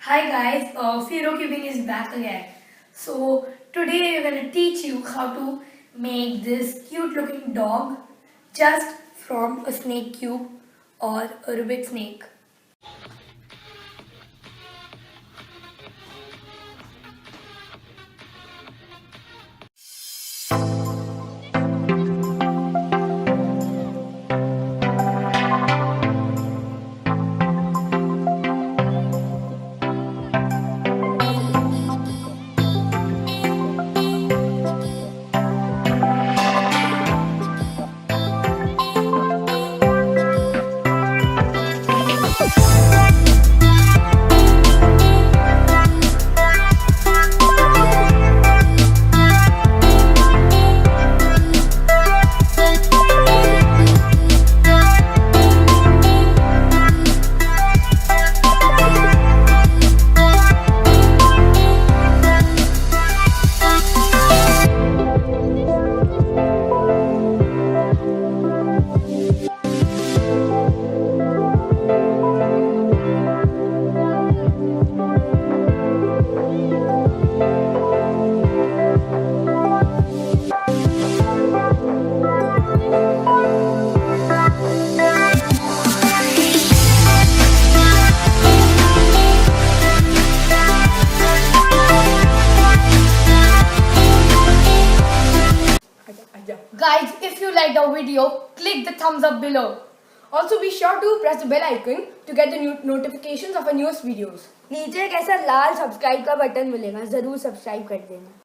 Hi guys, FuroCubing is back again. So today we're going to teach you how to make this cute looking dog just from a snake cube or a rubik snake. Guys, if you liked our video, click the thumbs up below. Also be sure to press the bell icon to get the new notifications of our newest videos. नीचे एक ऐसा लाल subscribe का button मिलेगा, जरूर subscribe कर देना।